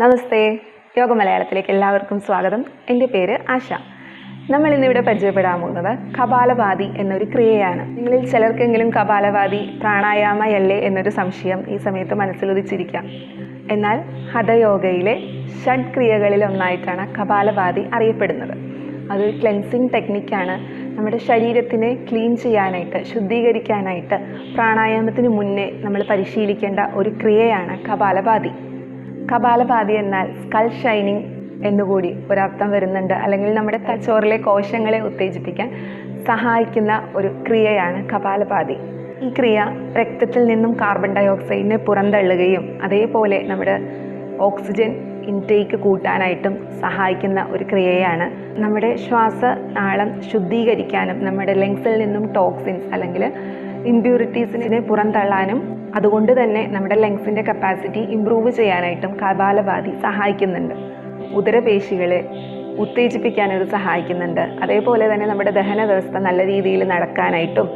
നമസ്തേ, യോഗ മലയാളത്തിലേക്ക് എല്ലാവർക്കും സ്വാഗതം. എൻ്റെ പേര് ആശ. നമ്മൾ ഇന്നിവിടെ പരിചയപ്പെടാൻ പോകുന്നത് കപാലഭാതി എന്നൊരു ക്രിയയാണ്. നിങ്ങളിൽ ചിലർക്കെങ്കിലും കപാലഭാതി പ്രാണായാമയല്ലേ എന്നൊരു സംശയം ഈ സമയത്ത് മനസ്സിലുദിച്ചിരിക്കാം. എന്നാൽ ഹഠയോഗയിലെ ഷഡ്ക്രിയകളിൽ ഒന്നായിട്ടാണ് കപാലഭാതി അറിയപ്പെടുന്നത്. അതൊരു ക്ലെൻസിങ് ടെക്നിക്കാണ്. നമ്മുടെ ശരീരത്തിനെ ക്ലീൻ ചെയ്യാനായിട്ട്, ശുദ്ധീകരിക്കാനായിട്ട് പ്രാണായാമത്തിന് മുന്നേ നമ്മൾ പരിശീലിക്കേണ്ട ഒരു ക്രിയയാണ് കപാലഭാതി. കപാലഭാതി എന്നാൽ സ്കൾ ഷൈനിങ് എന്നുകൂടി ഒരർത്ഥം വരുന്നുണ്ട്. അല്ലെങ്കിൽ നമ്മുടെ തലച്ചോറിലെ കോശങ്ങളെ ഉത്തേജിപ്പിക്കാൻ സഹായിക്കുന്ന ഒരു ക്രിയയാണ് കപാലഭാതി. ഈ ക്രിയ രക്തത്തിൽ നിന്നും കാർബൺ ഡൈ ഓക്സൈഡിനെ പുറന്തള്ളുകയും അതേപോലെ നമ്മുടെ ഓക്സിജൻ ഇൻടേക്ക് കൂട്ടാനായിട്ടും സഹായിക്കുന്ന ഒരു ക്രിയയാണ്. നമ്മുടെ ശ്വാസനാളം ശുദ്ധീകരിക്കാനും നമ്മുടെ ലങ്സിൽ നിന്നും ടോക്സിൻസ് അല്ലെങ്കിൽ ഇമ്പ്യൂരിറ്റീസിനെ പുറന്തള്ളാനും അതുകൊണ്ട് തന്നെ നമ്മുടെ ലങ്സിൻ്റെ കപ്പാസിറ്റി ഇമ്പ്രൂവ് ചെയ്യാനായിട്ടും കപാലഭാതി സഹായിക്കുന്നുണ്ട്. ഉദരപേശികളെ ഉത്തേജിപ്പിക്കാനത് സഹായിക്കുന്നുണ്ട്. അതേപോലെ തന്നെ നമ്മുടെ ദഹന വ്യവസ്ഥ നല്ല രീതിയിൽ നടക്കാനായിട്ടും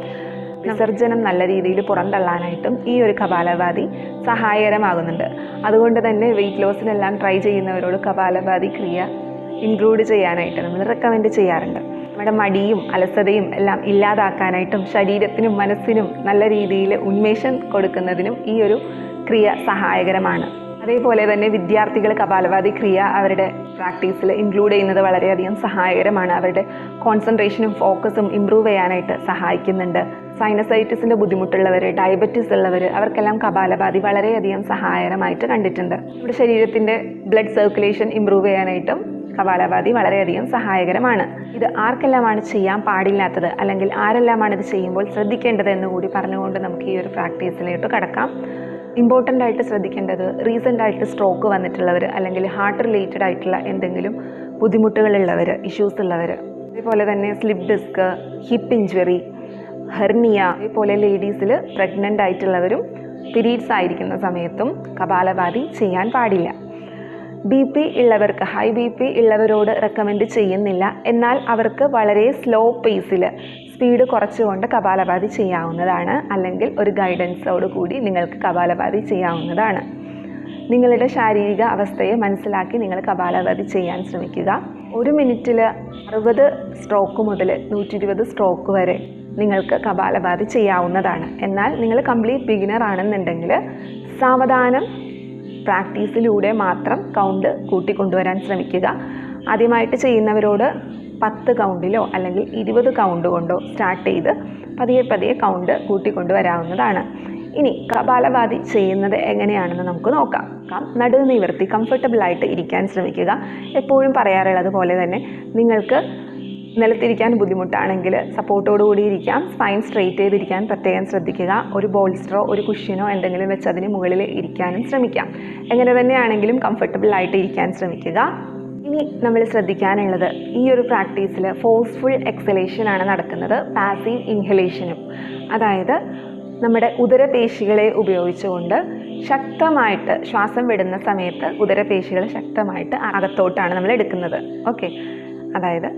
വിസർജനം നല്ല രീതിയിൽ പുറന്തള്ളാനായിട്ടും ഈ ഒരു കപാലഭാതി സഹായകരമാകുന്നുണ്ട്. അതുകൊണ്ട് തന്നെ വെയിറ്റ് ലോസിനെല്ലാം ട്രൈ ചെയ്യുന്നവരോട് കപാലഭാതി ക്രിയ ഇൻക്ലൂഡ് ചെയ്യാനായിട്ട് നമ്മൾ റെക്കമെൻഡ് ചെയ്യാറുണ്ട്. നമ്മുടെ മടിയും അലസതയും എല്ലാം ഇല്ലാതാക്കാനായിട്ടും ശരീരത്തിനും മനസ്സിനും നല്ല രീതിയിൽ ഉന്മേഷം കൊടുക്കുന്നതിനും ഈ ഒരു ക്രിയ സഹായകരമാണ്. അതേപോലെ തന്നെ വിദ്യാർത്ഥികൾ കപാലഭാതി ക്രിയ അവരുടെ പ്രാക്ടീസിൽ ഇൻക്ലൂഡ് ചെയ്യുന്നത് വളരെയധികം സഹായകരമാണ്. അവരുടെ കോൺസെൻട്രേഷനും ഫോക്കസും ഇമ്പ്രൂവ് ചെയ്യാനായിട്ട് സഹായിക്കുന്നുണ്ട്. സൈനസൈറ്റിസിൻ്റെ ബുദ്ധിമുട്ടുള്ളവർ, ഡയബറ്റീസ് ഉള്ളവർ, അവർക്കെല്ലാം കപാലഭാതി വളരെയധികം സഹായകരമായിട്ട് കണ്ടിട്ടുണ്ട്. നമ്മുടെ ശരീരത്തിൻ്റെ ബ്ലഡ് സർക്കുലേഷൻ ഇമ്പ്രൂവ് ചെയ്യാനായിട്ടും കപാലഭാതി വളരെയധികം സഹായകരമാണ്. ഇത് ആർക്കെല്ലാമാണ് ചെയ്യാൻ പാടില്ലാത്തത് അല്ലെങ്കിൽ ആരെല്ലാമാണ് ഇത് ചെയ്യുമ്പോൾ ശ്രദ്ധിക്കേണ്ടത് എന്നുകൂടി പറഞ്ഞുകൊണ്ട് നമുക്ക് ഈ ഒരു പ്രാക്ടീസിലോട്ട് കടക്കാം. ഇമ്പോർട്ടൻ്റ് ആയിട്ട് ശ്രദ്ധിക്കേണ്ടത് റീസെൻ്റ് ആയിട്ട് സ്ട്രോക്ക് വന്നിട്ടുള്ളവർ അല്ലെങ്കിൽ ഹാർട്ട് റിലേറ്റഡ് ആയിട്ടുള്ള എന്തെങ്കിലും ബുദ്ധിമുട്ടുകളുള്ളവർ, ഇഷ്യൂസ് ഉള്ളവർ, അതേപോലെ തന്നെ slip disk, hip injury, hernia, അതേപോലെ ലേഡീസിൽ പ്രഗ്നൻ്റ് ആയിട്ടുള്ളവരും പീരീഡ്സ് ആയിരിക്കുന്ന സമയത്തും കപാലഭാതി ചെയ്യാൻ പാടില്ല. BP ഉള്ളവർക്ക്, ഹൈ BP ഉള്ളവരോട് റെക്കമെൻഡ് ചെയ്യുന്നില്ല. എന്നാൽ അവർക്ക് വളരെ സ്ലോ പേസിൽ സ്പീഡ് കുറച്ചുകൊണ്ട് കപാലഭാതി ചെയ്യാവുന്നതാണ്. അല്ലെങ്കിൽ ഒരു ഗൈഡൻസോട് കൂടി നിങ്ങൾക്ക് കപാലഭാതി ചെയ്യാവുന്നതാണ്. നിങ്ങളുടെ ശാരീരിക അവസ്ഥയെ മനസ്സിലാക്കി നിങ്ങൾ കപാലഭാതി ചെയ്യാൻ ശ്രമിക്കുക. 1 മിനിറ്റിൽ 60 സ്ട്രോക്ക് മുതൽ 120 സ്ട്രോക്ക് വരെ നിങ്ങൾക്ക് കപാലഭാതി ചെയ്യാവുന്നതാണ്. എന്നാൽ നിങ്ങൾ കംപ്ലീറ്റ് ബിഗിനർ ആണെന്നുണ്ടെങ്കിൽ സാവധാനം പ്രാക്ടീസിലൂടെ മാത്രം കൗണ്ട് കൂട്ടിക്കൊണ്ടുവരാൻ ശ്രമിക്കുക. ആദ്യമായിട്ട് ചെയ്യുന്നവരോട് 10 കൗണ്ടിലോ അല്ലെങ്കിൽ 20 കൗണ്ട് കൊണ്ടോ സ്റ്റാർട്ട് ചെയ്ത് പതിയെ പതിയെ കൗണ്ട് കൂട്ടിക്കൊണ്ടുവരാവുന്നതാണ്. ഇനി കപാലഭാതി ചെയ്യുന്നത് എങ്ങനെയാണെന്ന് നമുക്ക് നോക്കാം. നടുവ് നിവർത്തി കംഫർട്ടബിളായിട്ട് ഇരിക്കാൻ ശ്രമിക്കുക. എപ്പോഴും പറയാറുള്ളത് പോലെ തന്നെ നിങ്ങൾക്ക് നിലത്തിരിക്കാൻ ബുദ്ധിമുട്ടാണെങ്കിൽ സപ്പോർട്ടോടു കൂടി ഇരിക്കാം. സ്പൈൻ സ്ട്രെയിറ്റ് ചെയ്തിരിക്കാൻ പ്രത്യേകം ശ്രദ്ധിക്കുക. ഒരു ബോൾസ്റ്ററോ ഒരു കുഷ്യനോ എന്തെങ്കിലും വെച്ച് അതിന് മുകളിൽ ഇരിക്കാനും ശ്രമിക്കാം. എങ്ങനെ തന്നെയാണെങ്കിലും കംഫർട്ടബിളായിട്ട് ഇരിക്കാൻ ശ്രമിക്കുക. ഇനി നമ്മൾ ശ്രദ്ധിക്കാനുള്ളത്, ഈ ഒരു പ്രാക്ടീസിൽ ഫോഴ്സ്ഫുൾ എക്സലേഷനാണ് നടക്കുന്നത്, പാസീവ് ഇൻഹലേഷനും. അതായത് നമ്മുടെ ഉദരപേശികളെ ഉപയോഗിച്ചുകൊണ്ട് ശക്തമായിട്ട് ശ്വാസം വിടുന്ന സമയത്ത് ഉദരപേശികൾ ശക്തമായിട്ട് അകത്തോട്ടാണ് നമ്മൾ എടുക്കുന്നത്. ഓക്കെ, അതായത്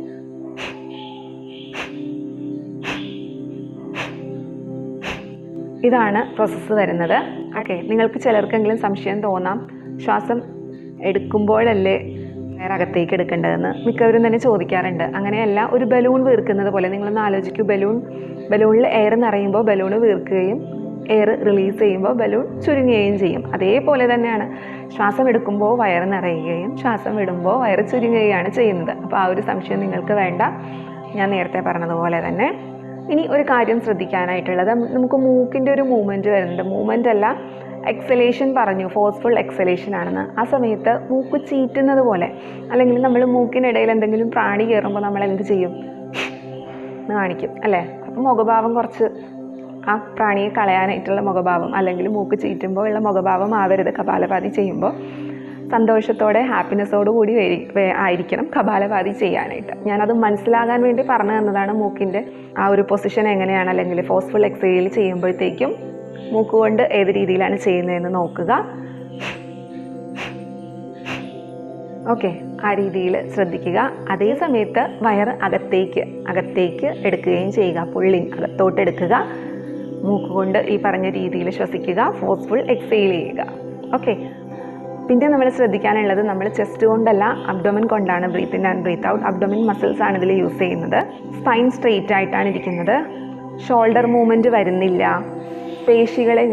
ഇതാണ് പ്രോസസ്സ് വരുന്നത്. ഓക്കെ, നിങ്ങൾക്ക് ചിലർക്കെങ്കിലും സംശയം തോന്നാം, ശ്വാസം എടുക്കുമ്പോഴല്ലേ എയർ അകത്തേക്ക് എടുക്കേണ്ടതെന്ന് മിക്കവരും തന്നെ ചോദിക്കാറുണ്ട്. അങ്ങനെയല്ല, ഒരു ബലൂൺ വീർക്കുന്നത് പോലെ നിങ്ങളൊന്ന് ആലോചിക്കൂ. ബലൂണിൽ എയർ നിറയുമ്പോൾ ബലൂൺ വീർക്കുകയും എയർ റിലീസ് ചെയ്യുമ്പോൾ ബലൂൺ ചുരുങ്ങുകയും ചെയ്യും. അതേപോലെ തന്നെയാണ് ശ്വാസം എടുക്കുമ്പോൾ വയറ് നിറയുകയും ശ്വാസം വിടുമ്പോൾ വയറ് ചുരുങ്ങുകയാണ് ചെയ്യുന്നത്. അപ്പോൾ ആ ഒരു സംശയം നിങ്ങൾക്ക് വേണ്ട. ഞാൻ നേരത്തെ പറഞ്ഞതുപോലെ തന്നെ ഇനി ഒരു കാര്യം ശ്രദ്ധിക്കാനായിട്ടുള്ളത്, നമുക്ക് മൂക്കിൻ്റെ ഒരു മൂവ്മെൻറ്റ് വരുന്നുണ്ട്. മൂവ്മെൻ്റ് അല്ല, എക്സലേഷൻ പറഞ്ഞു, ഫോഴ്സ്ഫുൾ എക്സലേഷൻ ആണെന്ന്. ആ സമയത്ത് മൂക്ക് ചീറ്റുന്നത് പോലെ, അല്ലെങ്കിൽ നമ്മൾ മൂക്കിനിടയിൽ എന്തെങ്കിലും പ്രാണി കയറുമ്പോൾ നമ്മൾ എന്ത് ചെയ്യും? കാണിക്കും അല്ലേ? അപ്പോൾ മുഖഭാവം കുറച്ച് ആ പ്രാണിയെ കളയാനായിട്ടുള്ള മുഖഭാവം, അല്ലെങ്കിൽ മൂക്ക് ചീറ്റുമ്പോൾ ഉള്ള മുഖഭാവം ആവരുത്. കപാലഭാതി ചെയ്യുമ്പോൾ സന്തോഷത്തോടെ ഹാപ്പിനെസ്സോടു കൂടി ആയിരിക്കണം കപാലഭാതി ചെയ്യാനായിട്ട്. ഞാനത് മനസ്സിലാകാൻ വേണ്ടി പറഞ്ഞു തന്നതാണ്. മൂക്കിൻ്റെ ആ ഒരു പൊസിഷൻ എങ്ങനെയാണ്, അല്ലെങ്കിൽ ഫോഴ്സ്ഫുൾ എക്സേൽ ചെയ്യുമ്പോഴത്തേക്കും മൂക്ക് കൊണ്ട് ഏത് രീതിയിലാണ് ചെയ്യുന്നതെന്ന് നോക്കുക. ഓക്കെ, ആ രീതിയിൽ ശ്രദ്ധിക്കുക. അതേ സമയത്ത് വയറ് അകത്തേക്ക് എടുക്കുകയും ചെയ്യുക. പുള്ളിങ് അകത്തോട്ട് എടുക്കുക. മൂക്ക് കൊണ്ട് ഈ പറഞ്ഞ രീതിയിൽ ശ്വസിക്കുക. ഫോഴ്സ്ഫുൾ എക്സേൽ ചെയ്യുക. ഓക്കെ, പിന്നെ നമ്മൾ ശ്രദ്ധിക്കാനുള്ളത്, നമ്മൾ ചെസ്റ്റ് കൊണ്ടല്ല അബ്ഡോമൻ കൊണ്ടാണ് breathe in and breathe out. Abdomen muscles ആണ് ഇതിൽ യൂസ് ചെയ്യുന്നത്. സ്പൈൻ സ്ട്രെയിറ്റ് ആയിട്ടാണ് ഇരിക്കുന്നത്. ഷോൾഡർ മൂവ്മെൻറ്റ് വരുന്നില്ല. പേശികളെ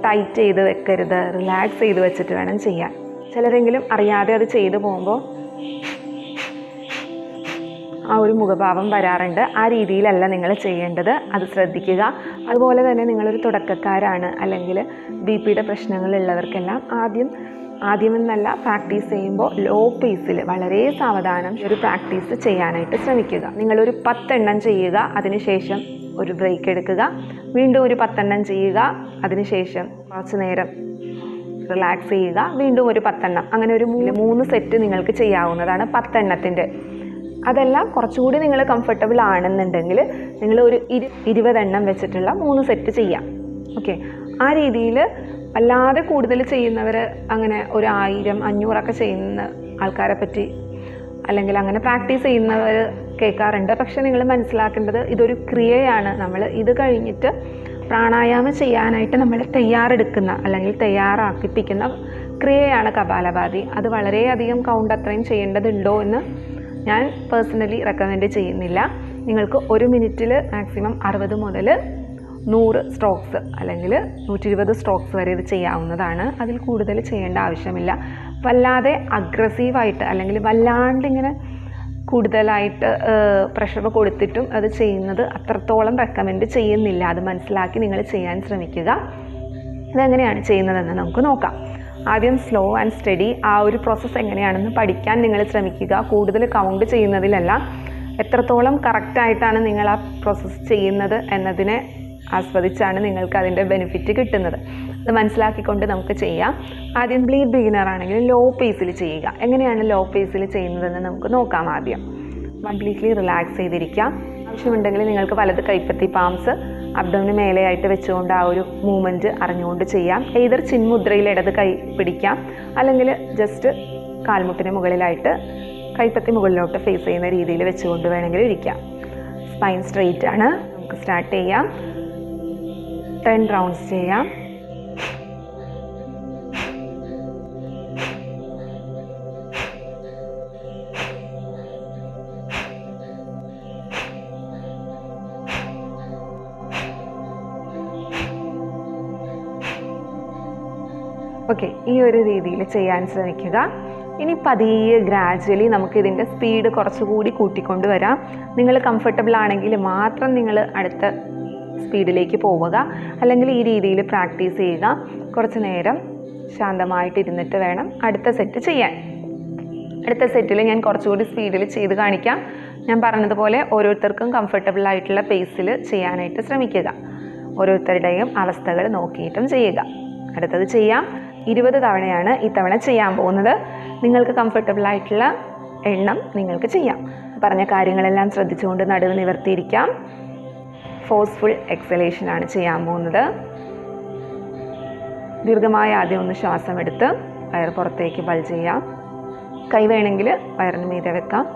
ടൈറ്റ് ചെയ്ത് വെക്കരുത്, റിലാക്സ് ചെയ്ത് വെച്ചിട്ട് വേണം ചെയ്യാൻ. ചിലരെങ്കിലും അറിയാതെ അത് ചെയ്തു പോകുമ്പോൾ ആ ഒരു മുഖഭാവം വരാറുണ്ട്. ആ രീതിയിലല്ല നിങ്ങൾ ചെയ്യേണ്ടത്, അത് ശ്രദ്ധിക്കുക. അതുപോലെ തന്നെ നിങ്ങളൊരു തുടക്കക്കാരാണ്, അല്ലെങ്കിൽ BP യുടെ പ്രശ്നങ്ങളുള്ളവർക്കെല്ലാം ആദ്യമെന്നല്ല പ്രാക്ടീസ് ചെയ്യുമ്പോൾ ലോ പേസിൽ വളരെ സാവധാനം ഒരു പ്രാക്ടീസ് ചെയ്യാനായിട്ട് ശ്രമിക്കുക. നിങ്ങളൊരു 10 എണ്ണം ചെയ്യുക, അതിനുശേഷം ഒരു ബ്രേക്ക് എടുക്കുക, വീണ്ടും ഒരു 10 എണ്ണം ചെയ്യുക, അതിനുശേഷം കുറച്ച് നേരം റിലാക്സ് ചെയ്യുക, വീണ്ടും ഒരു 10 എണ്ണം. അങ്ങനെ ഒരു 3 സെറ്റ് നിങ്ങൾക്ക് ചെയ്യാവുന്നതാണ് 10 എണ്ണത്തിൻ്റെ. അതെല്ലാം കുറച്ചുകൂടി നിങ്ങൾ കംഫർട്ടബിൾ ആണെന്നുണ്ടെങ്കിൽ നിങ്ങൾ ഒരു 20 എണ്ണം വെച്ചിട്ടുള്ള 3 സെറ്റ് ചെയ്യാം. ഓക്കെ, ആ രീതിയിൽ. അല്ലാതെ കൂടുതൽ ചെയ്യുന്നവർ, അങ്ങനെ ഒരു 1000, 500 ചെയ്യുന്ന ആൾക്കാരെ പറ്റി, അല്ലെങ്കിൽ അങ്ങനെ പ്രാക്ടീസ് ചെയ്യുന്നവർ കേൾക്കാറുണ്ട്. പക്ഷെ നിങ്ങൾ മനസ്സിലാക്കേണ്ടത്, ഇതൊരു ക്രിയയാണ്. നമ്മൾ ഇത് കഴിഞ്ഞിട്ട് പ്രാണായാമം ചെയ്യാനായിട്ട് നമ്മൾ തയ്യാറെടുക്കുന്ന, അല്ലെങ്കിൽ തയ്യാറാക്കിപ്പിക്കുന്ന ക്രിയയാണ് കപാലഭാതി. അത് വളരെയധികം കൗണ്ട് അത്രയും ചെയ്യേണ്ടതുണ്ടോ എന്ന് ഞാൻ പേഴ്സണലി റെക്കമെൻഡ് ചെയ്യുന്നില്ല. നിങ്ങൾക്ക് 1 മിനിറ്റിൽ മാക്സിമം 60 മുതൽ 100 സ്ട്രോക്സ് അല്ലെങ്കിൽ 120 സ്ട്രോക്സ് വരെ ഇത് ചെയ്യാവുന്നതാണ്. അതിൽ കൂടുതൽ ചെയ്യേണ്ട ആവശ്യമില്ല. വല്ലാതെ അഗ്രസീവായിട്ട്, അല്ലെങ്കിൽ വല്ലാണ്ട് ഇങ്ങനെ കൂടുതലായിട്ട് പ്രഷർ കൊടുത്തിട്ടും അത് ചെയ്യുന്നത് അത്രത്തോളം റെക്കമെൻഡ് ചെയ്യുന്നില്ല. അത് മനസ്സിലാക്കി നിങ്ങൾ ചെയ്യാൻ ശ്രമിക്കുക. അതെങ്ങനെയാണ് ചെയ്യുന്നതെന്ന് നമുക്ക് നോക്കാം. ആദ്യം സ്ലോ ആൻഡ് സ്റ്റഡി ആ ഒരു പ്രോസസ്സ് എങ്ങനെയാണെന്ന് പഠിക്കാൻ നിങ്ങൾ ശ്രമിക്കുക. കൂടുതൽ കൗണ്ട് ചെയ്യുന്നതിലല്ല, എത്രത്തോളം കറക്റ്റായിട്ടാണ് നിങ്ങൾ ആ പ്രോസസ്സ് ചെയ്യുന്നത് എന്നതിനെ ആസ്വദിച്ചാണ് നിങ്ങൾക്ക് അതിൻ്റെ ബെനിഫിറ്റ് കിട്ടുന്നത്. അത് മനസ്സിലാക്കിക്കൊണ്ട് നമുക്ക് ചെയ്യാം. ആദ്യം ബിഗിനർ ആണെങ്കിൽ ലോ പേസിൽ ചെയ്യുക. എങ്ങനെയാണ് ലോ പേസിൽ ചെയ്യുന്നതെന്ന് നമുക്ക് നോക്കാം. ആദ്യം കംപ്ലീറ്റ്ലി റിലാക്സ് ചെയ്തിരിക്കാം. ആവശ്യമുണ്ടെങ്കിൽ നിങ്ങൾക്ക് വലത് കൈപ്പത്തി പാംസ് അബ്ഡോമിന് മേലെയായിട്ട് വെച്ചുകൊണ്ട് ആ ഒരു മൂവ്മെൻറ്റ് അറിഞ്ഞുകൊണ്ട് ചെയ്യാം. എയ്തർ ചിന്മുദ്രയിൽ ഇടത് കൈ പിടിക്കാം, അല്ലെങ്കിൽ ജസ്റ്റ് കാൽമുട്ടിന് മുകളിലായിട്ട് കൈപ്പത്തി മുകളിലോട്ട് ഫേസ് ചെയ്യുന്ന രീതിയിൽ വെച്ചുകൊണ്ട് വേണമെങ്കിൽ ഇരിക്കാം. സ്പൈൻ സ്ട്രെയിറ്റ് ആണ്. നമുക്ക് സ്റ്റാർട്ട് ചെയ്യാം. 10 റൗണ്ട്സ് ചെയ്യാം. ഓക്കെ, ഈ ഒരു രീതിയിൽ ചെയ്യാൻ ശ്രമിക്കുക. ഇനി പതിയെ ഗ്രാജ്വലി നമുക്കിതിൻ്റെ സ്പീഡ് കുറച്ചുകൂടി കൂട്ടിക്കൊണ്ട് വരാം. നിങ്ങൾ കംഫർട്ടബിൾ ആണെങ്കിൽ മാത്രം നിങ്ങൾ അടുത്ത സ്പീഡിലേക്ക് പോവുക, അല്ലെങ്കിൽ ഈ രീതിയിൽ പ്രാക്ടീസ് ചെയ്യുക. കുറച്ച് നേരം ശാന്തമായിട്ടിരുന്നിട്ട് വേണം അടുത്ത സെറ്റ് ചെയ്യാൻ. അടുത്ത സെറ്റിൽ ഞാൻ കുറച്ചുകൂടി സ്പീഡിൽ ചെയ്ത് കാണിക്കാം. ഞാൻ പറഞ്ഞതുപോലെ ഓരോരുത്തർക്കും കംഫർട്ടബിൾ ആയിട്ടുള്ള പേസിൽ ചെയ്യാനായിട്ട് ശ്രമിക്കുക. ഓരോരുത്തരുടെയും അവസ്ഥകൾ നോക്കിയിട്ടും ചെയ്യുക. അടുത്തത് ചെയ്യാം. 20 തവണയാണ് ഇത്തവണ ചെയ്യാൻ പോകുന്നത്. നിങ്ങൾക്ക് കംഫർട്ടബിൾ ആയിട്ടുള്ള എണ്ണം നിങ്ങൾക്ക് ചെയ്യാം. പറഞ്ഞ കാര്യങ്ങളെല്ലാം ശ്രദ്ധിച്ചുകൊണ്ട് നടുവ് നിവർത്തിയിരിക്കാം. ഫോഴ്സ്ഫുൾ എക്സലേഷൻ ആണ് ചെയ്യാൻ പോകുന്നത്. ദീർഘമായ ആദ്യം ഒന്ന് ശ്വാസം എടുത്ത് വയർ പുറത്തേക്ക് ബൾജ് ചെയ്യാം. കൈ വേണമെങ്കിൽ വയറിന് മീതെ വെക്കാം.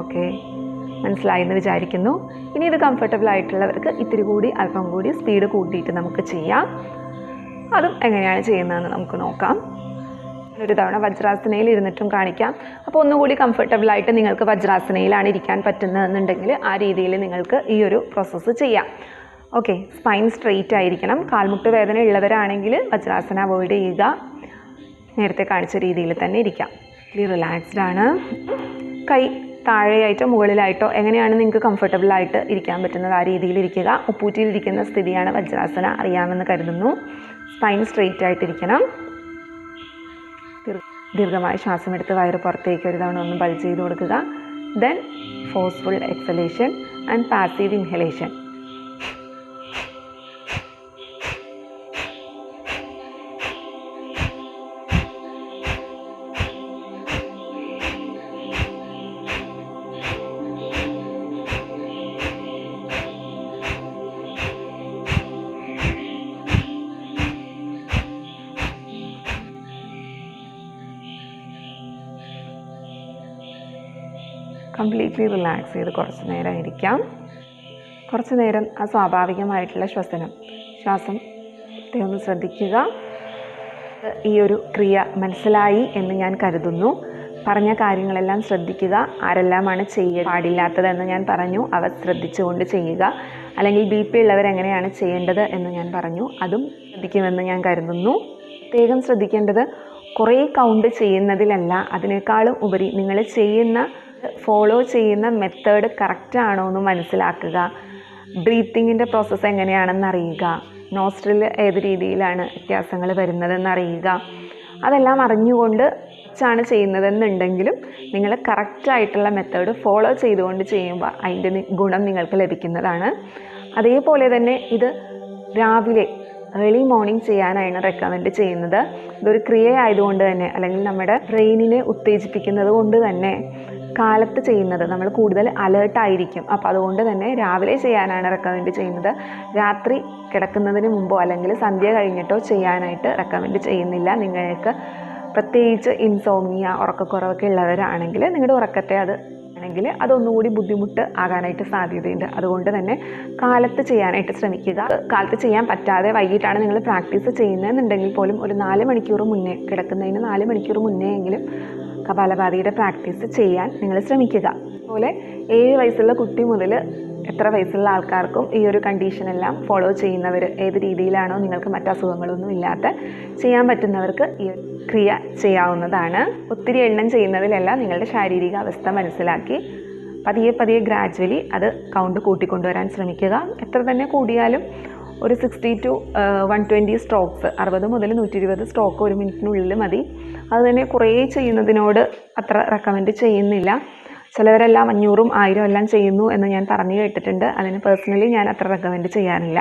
ഓക്കെ, മനസ്സിലായെന്ന് വിചാരിക്കുന്നു. ഇനി ഇത് കംഫർട്ടബിൾ ആയിട്ടുള്ളവർക്ക് ഇത്തിരി കൂടി അല്പം കൂടി സ്പീഡ് കൂട്ടിയിട്ട് നമുക്ക് ചെയ്യാം. അതും എങ്ങനെയാണ് ചെയ്യുന്നതെന്ന് നമുക്ക് നോക്കാം. ഒരു തവണ വജ്രാസനയിൽ ഇരുന്നിട്ടും കാണിക്കാം. അപ്പോൾ ഒന്നുകൂടി കംഫർട്ടബിളായിട്ട് നിങ്ങൾക്ക് വജ്രാസനയിലാണ് ഇരിക്കാൻ പറ്റുന്നതെന്നുണ്ടെങ്കിൽ ആ രീതിയിൽ നിങ്ങൾക്ക് ഈ ഒരു പ്രോസസ്സ് ചെയ്യാം. ഓക്കെ, സ്പൈൻ സ്ട്രെയിറ്റ് ആയിരിക്കണം. കാൽമുട്ട് വേദന ഉള്ളവരാണെങ്കിൽ വജ്രാസന അവോയ്ഡ് ചെയ്യുക. നേരത്തെ കാണിച്ച രീതിയിൽ തന്നെ ഇരിക്കാം. റിലാക്സ്ഡ് ആണ്. കൈ താഴെയായിട്ടോ മുകളിലായിട്ടോ എങ്ങനെയാണ് നിങ്ങൾക്ക് കംഫർട്ടബിളായിട്ട് ഇരിക്കാൻ പറ്റുന്നത് ആ രീതിയിൽ ഇരിക്കുക. ഉപ്പൂറ്റിയിലിരിക്കുന്ന സ്ഥിതിയാണ് വജ്രാസന, അറിയാമെന്ന് കരുതുന്നു. സ്പൈൻ സ്ട്രെയിറ്റ് ആയിട്ടിരിക്കണം. ദീർഘമായി ശ്വാസം എടുത്ത് വയറ് പുറത്തേക്ക് ഒരു തവണ ഒന്ന് ബൾജ് ചെയ്ത് കൊടുക്കുക. Then forceful exhalation and passive inhalation. Completely relax ചെയ്ത് കുറച്ച് നേരം ഇരിക്കാം. കുറച്ച് നേരം ആ സ്വാഭാവികമായിട്ടുള്ള ശ്വാസം ഒന്ന് ശ്രദ്ധിക്കുക. ഈ ഒരു ക്രിയ മനസ്സിലായി എന്ന് ഞാൻ കരുതുന്നു. പറഞ്ഞ കാര്യങ്ങളെല്ലാം ശ്രദ്ധിക്കുക. ആരെല്ലാമാണ് ചെയ്യാൻ പാടില്ലാത്തതെന്ന് ഞാൻ പറഞ്ഞു, അവ ശ്രദ്ധിച്ചുകൊണ്ട് ചെയ്യുക. അല്ലെങ്കിൽ BP ഉള്ളവരെങ്ങനെയാണ് ചെയ്യേണ്ടത് എന്ന് ഞാൻ പറഞ്ഞു, അതും ശ്രദ്ധിക്കുമെന്ന് ഞാൻ കരുതുന്നു. പ്രത്യേകം ശ്രദ്ധിക്കേണ്ടത് കുറേ കൗണ്ട് ചെയ്യുന്നതിലല്ല, അതിനേക്കാളും ഉപരി നിങ്ങൾ ഫോളോ ചെയ്യുന്ന മെത്തേഡ് കറക്റ്റാണോ എന്ന് മനസ്സിലാക്കുക. ബ്രീത്തിങ്ങിൻ്റെ പ്രോസസ്സ് എങ്ങനെയാണെന്ന് അറിയുക. നോസ്ട്രിൽ ഏത് രീതിയിലാണ് വ്യത്യാസങ്ങൾ വരുന്നതെന്ന് അറിയുക. അതെല്ലാം അറിഞ്ഞുകൊണ്ട് ാണ് ചെയ്യുന്നതെന്നുണ്ടെങ്കിലും നിങ്ങൾ കറക്റ്റായിട്ടുള്ള മെത്തേഡ് ഫോളോ ചെയ്തുകൊണ്ട് ചെയ്യുമ്പോൾ അതിൻ്റെ ഗുണം നിങ്ങൾക്ക് ലഭിക്കുന്നതാണ്. അതേപോലെ തന്നെ ഇത് രാവിലെ ഏർലി മോർണിംഗ് ചെയ്യാനാണ് റെക്കമെൻഡ് ചെയ്യുന്നത്. ഇതൊരു ക്രിയ ആയതുകൊണ്ട് തന്നെ, അല്ലെങ്കിൽ നമ്മുടെ ബ്രെയിനിനെ ഉത്തേജിപ്പിക്കുന്നത് കൊണ്ട് തന്നെ കാലത്ത് ചെയ്യുന്നത് നമ്മൾ കൂടുതൽ അലേർട്ടായിരിക്കും. അപ്പോൾ അതുകൊണ്ട് തന്നെ രാവിലെ ചെയ്യാനാണ് റെക്കമെൻഡ് ചെയ്യുന്നത്. രാത്രി കിടക്കുന്നതിന് മുമ്പോ അല്ലെങ്കിൽ സന്ധ്യ കഴിഞ്ഞിട്ടോ ചെയ്യാനായിട്ട് റെക്കമെൻഡ് ചെയ്യുന്നില്ല. നിങ്ങൾക്ക് പ്രത്യേകിച്ച് ഇൻസോംനിയ, ഉറക്കക്കുറവൊക്കെ ഉള്ളവരാണെങ്കിൽ നിങ്ങളുടെ ഉറക്കത്തെ ആണെങ്കിൽ അതൊന്നുകൂടി ബുദ്ധിമുട്ട് ആകാനായിട്ട് സാധ്യതയുണ്ട്. അതുകൊണ്ട് തന്നെ കാലത്ത് ചെയ്യാനായിട്ട് ശ്രമിക്കുക. കാലത്ത് ചെയ്യാൻ പറ്റാതെ വൈകിട്ടാണ് നിങ്ങൾ പ്രാക്ടീസ് ചെയ്യുന്നതെന്നുണ്ടെങ്കിൽ പോലും ഒരു 4 മണിക്കൂർ മുന്നേ, കിടക്കുന്നതിന് 4 മണിക്കൂർ മുന്നേ എങ്കിലും കപാലഭാതിയുടെ പ്രാക്ടീസ് ചെയ്യാൻ നിങ്ങൾ ശ്രമിക്കുക. അതുപോലെ 7 വയസ്സുള്ള കുട്ടി മുതൽ എത്ര വയസ്സുള്ള ആൾക്കാർക്കും ഈ ഒരു കണ്ടീഷനെല്ലാം ഫോളോ ചെയ്യുന്നവർ, ഏത് രീതിയിലാണോ നിങ്ങൾക്ക് മറ്റസുഖങ്ങളൊന്നും ഇല്ലാത്ത ചെയ്യാൻ പറ്റുന്നവർക്ക് ഈ ക്രിയ ചെയ്യാവുന്നതാണ്. ഒത്തിരി എണ്ണം ചെയ്യുന്നതിലല്ല, നിങ്ങളുടെ ശാരീരിക അവസ്ഥ മനസ്സിലാക്കി പതിയെ ഗ്രാജ്വലി അത് കൗണ്ട് കൂട്ടിക്കൊണ്ടുവരാൻ ശ്രമിക്കുക. എത്ര തന്നെ കൂടിയാലും ഒരു 60 to 120 സ്ട്രോക്സ്, 60 മുതൽ 120 സ്ട്രോക്ക് 1 മിനിറ്റിനുള്ളിൽ മതി. അത് തന്നെ കുറേ ചെയ്യുന്നതിനോട് അത്ര റെക്കമെൻഡ് ചെയ്യുന്നില്ല. ചിലവരെല്ലാം 500ഉം 1000ഉം എല്ലാം ചെയ്യുന്നു എന്ന് ഞാൻ പറഞ്ഞു കേട്ടിട്ടുണ്ട്. അതിന് പേഴ്സണലി ഞാൻ അത്ര റെക്കമെൻഡ് ചെയ്യാറില്ല.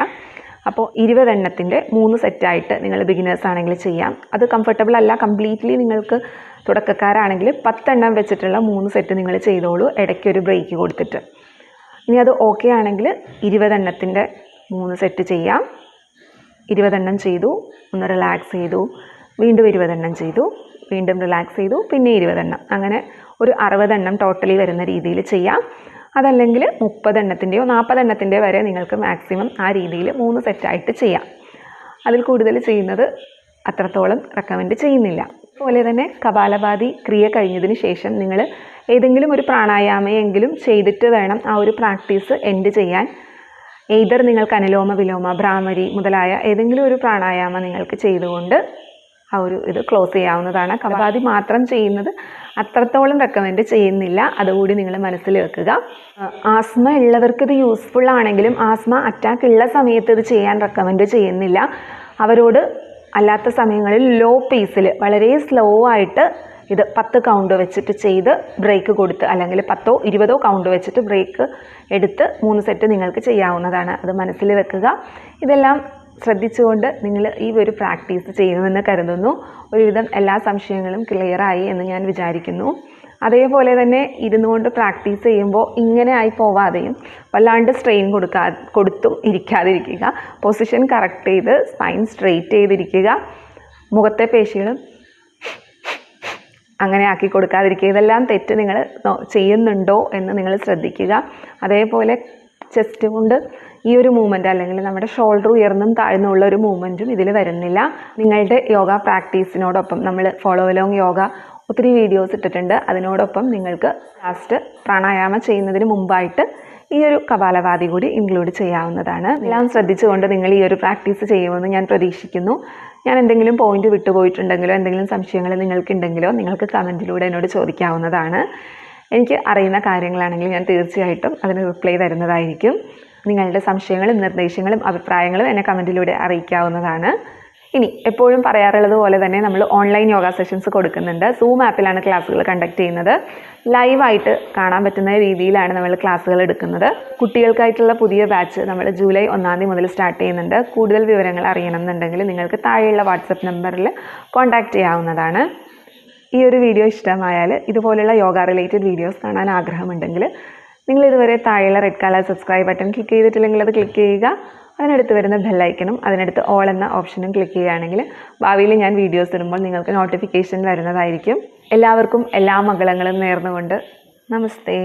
അപ്പോൾ 20 എണ്ണത്തിൻ്റെ 3 സെറ്റായിട്ട് നിങ്ങൾ ബിഗിനേഴ്സ് ആണെങ്കിൽ ചെയ്യാം. അത് കംഫർട്ടബിൾ അല്ല, കംപ്ലീറ്റ്ലി നിങ്ങൾക്ക് തുടക്കക്കാരാണെങ്കിൽ 10 എണ്ണം വെച്ചിട്ടുള്ള 3 സെറ്റ് നിങ്ങൾ ചെയ്തോളൂ, ഇടയ്ക്കൊരു ബ്രേക്ക് കൊടുത്തിട്ട്. ഇനി അത് ഓക്കെ ആണെങ്കിൽ 20 എണ്ണത്തിൻ്റെ 3 സെറ്റ് ചെയ്യാം. 20 എണ്ണം ചെയ്തു, ഒന്ന് റിലാക്സ് ചെയ്തു, വീണ്ടും 20 എണ്ണം ചെയ്തു, വീണ്ടും റിലാക്സ് ചെയ്തു, പിന്നെ 20 എണ്ണം, അങ്ങനെ ഒരു 60 എണ്ണം ടോട്ടലി വരുന്ന രീതിയിൽ ചെയ്യാം. അതല്ലെങ്കിൽ 30 എണ്ണത്തിൻ്റെയോ 40 എണ്ണത്തിൻ്റെയോ വരെ നിങ്ങൾക്ക് മാക്സിമം ആ രീതിയിൽ 3 സെറ്റായിട്ട് ചെയ്യാം. അതിൽ കൂടുതൽ ചെയ്യുന്നത് അത്രത്തോളം റെക്കമെൻഡ് ചെയ്യുന്നില്ല. അതുപോലെ തന്നെ കപാലഭാതി ക്രിയ കഴിഞ്ഞതിന് ശേഷം നിങ്ങൾ ഏതെങ്കിലും ഒരു പ്രാണായാമയെങ്കിലും ചെയ്തിട്ട് വേണം ആ ഒരു പ്രാക്ടീസ് എൻഡ് ചെയ്യാൻ. എയ്തർ നിങ്ങൾക്ക് അനുലോമ വിലോമ, ഭ്രാമരി മുതലായ ഏതെങ്കിലും ഒരു പ്രാണായാമ നിങ്ങൾക്ക് ചെയ്തുകൊണ്ട് ആ ഒരു ഇത് ക്ലോസ് ചെയ്യാവുന്നതാണ്. കപാലഭാതി മാത്രം ചെയ്യുന്നത് അത്രത്തോളം റെക്കമെൻഡ് ചെയ്യുന്നില്ല, അതുകൂടി നിങ്ങൾ മനസ്സിൽ വെക്കുക. ആസ്മ ഉള്ളവർക്ക് ഇത് യൂസ്ഫുൾ ആണെങ്കിലും ആസ്മ അറ്റാക്ക് ഉള്ള സമയത്ത് ഇത് ചെയ്യാൻ റെക്കമെൻഡ് ചെയ്യുന്നില്ല. അവരോട് അല്ലാത്ത സമയങ്ങളിൽ ലോ പേസിൽ വളരെ സ്ലോ ആയിട്ട് ഇത് 10 കൗണ്ട് വെച്ചിട്ട് ചെയ്ത് ബ്രേക്ക് കൊടുത്ത്, അല്ലെങ്കിൽ 10ഓ 20ഓ കൗണ്ട് വെച്ചിട്ട് ബ്രേക്ക് എടുത്ത് 3 സെറ്റ് നിങ്ങൾക്ക് ചെയ്യാവുന്നതാണ്. അത് മനസ്സിൽ വെക്കുക. ഇതെല്ലാം ശ്രദ്ധിച്ചുകൊണ്ട് നിങ്ങൾ ഈ ഒരു പ്രാക്ടീസ് ചെയ്യുമെന്ന് കരുതുന്നു. ഒരുവിധം എല്ലാ സംശയങ്ങളും ക്ലിയറായി എന്ന് ഞാൻ വിചാരിക്കുന്നു. അതേപോലെ തന്നെ ഇരുന്നുകൊണ്ട് പ്രാക്ടീസ് ചെയ്യുമ്പോൾ ഇങ്ങനെ ആയി പോവാതെയും വല്ലാണ്ട് സ്ട്രെയിൻ കൊടുത്തും ഇരിക്കാതിരിക്കുക. പൊസിഷൻ കറക്റ്റ് ചെയ്ത് സ്പൈൻ സ്ട്രെയിറ്റ് ചെയ്തിരിക്കുക. മുഖത്തെ പേശികളും അങ്ങനെ ആക്കി കൊടുക്കാതിരിക്കുക. ഇതെല്ലാം തെറ്റ് നിങ്ങൾ ചെയ്യുന്നുണ്ടോ എന്ന് നിങ്ങൾ ശ്രദ്ധിക്കുക. അതേപോലെ ചെസ്റ്റ് കൊണ്ട് ഈ ഒരു മൂവ്മെൻറ്റ്, അല്ലെങ്കിൽ നമ്മുടെ ഷോൾഡർ ഉയർന്നും താഴ്ന്നുമുള്ള ഒരു മൂവ്മെൻറ്റും ഇതിൽ വരുന്നില്ല. നിങ്ങളുടെ യോഗ പ്രാക്ടീസിനോടൊപ്പം നമ്മൾ ഫോളോ അലോങ് യോഗ ഒത്തിരി വീഡിയോസ് ഇട്ടിട്ടുണ്ട്. അതിനോടൊപ്പം നിങ്ങൾക്ക് ലാസ്റ്റ് പ്രാണായാമ ചെയ്യുന്നതിന് മുമ്പായിട്ട് ഈ ഒരു കപാലഭാതി കൂടി ഇൻക്ലൂഡ് ചെയ്യാവുന്നതാണ്. എല്ലാം ശ്രദ്ധിച്ചുകൊണ്ട് നിങ്ങൾ ഈ ഒരു പ്രാക്ടീസ് ചെയ്യുമെന്ന് ഞാൻ പ്രതീക്ഷിക്കുന്നു. ഞാൻ എന്തെങ്കിലും പോയിന്റ് വിട്ടുപോയിട്ടുണ്ടെങ്കിലോ എന്തെങ്കിലും സംശയങ്ങൾ നിങ്ങൾക്കുണ്ടെങ്കിലോ നിങ്ങൾക്ക് കമൻറ്റിലൂടെ എന്നോട് ചോദിക്കാവുന്നതാണ്. എനിക്ക് അറിയുന്ന കാര്യങ്ങളാണെങ്കിൽ ഞാൻ തീർച്ചയായിട്ടും അതിന് റിപ്ലൈ തരുന്നതായിരിക്കും. നിങ്ങളുടെ സംശയങ്ങളും നിർദ്ദേശങ്ങളും അഭിപ്രായങ്ങളും എന്നെ കമൻറ്റിലൂടെ അറിയിക്കാവുന്നതാണ്. ഇനി എപ്പോഴും പറയാറുള്ളത് പോലെ തന്നെ നമ്മൾ ഓൺലൈൻ യോഗ സെഷൻസ് കൊടുക്കുന്നുണ്ട്. സൂം ആപ്പിലാണ് ക്ലാസ്സുകൾ കണ്ടക്ട് ചെയ്യുന്നത്. ലൈവായിട്ട് കാണാൻ പറ്റുന്ന രീതിയിലാണ് നമ്മൾ ക്ലാസ്സുകൾ എടുക്കുന്നത്. കുട്ടികൾക്കായിട്ടുള്ള പുതിയ ബാച്ച് നമ്മൾ ജൂലൈ 1-ാം തീയതി മുതൽ സ്റ്റാർട്ട് ചെയ്യുന്നുണ്ട്. കൂടുതൽ വിവരങ്ങൾ അറിയണമെന്നുണ്ടെങ്കിൽ നിങ്ങൾക്ക് താഴെയുള്ള വാട്സപ്പ് നമ്പറിൽ കോൺടാക്റ്റ് ചെയ്യാവുന്നതാണ്. ഈ ഒരു വീഡിയോ ഇഷ്ടമായാൽ ഇതുപോലുള്ള യോഗ റിലേറ്റഡ് വീഡിയോസ് കാണാൻ ആഗ്രഹമുണ്ടെങ്കിൽ നിങ്ങൾ ഇതുവരെ താഴെയുള്ള red colour subscribe button click ചെയ്തിട്ടില്ലെങ്കിൽ അത് ക്ലിക്ക് ചെയ്യുക. അതിനടുത്ത് വരുന്ന ബെല്ലൈക്കനും അതിനടുത്ത് ഓൾ എന്ന ഓപ്ഷനും ക്ലിക്ക് ചെയ്യുകയാണെങ്കിൽ ഭാവിയിൽ ഞാൻ വീഡിയോസ് ഇടുമ്പോൾ നിങ്ങൾക്ക് നോട്ടിഫിക്കേഷൻ വരുന്നതായിരിക്കും. എല്ലാവർക്കും എല്ലാ മംഗളങ്ങളും നേർന്നുകൊണ്ട് നമസ്തേ.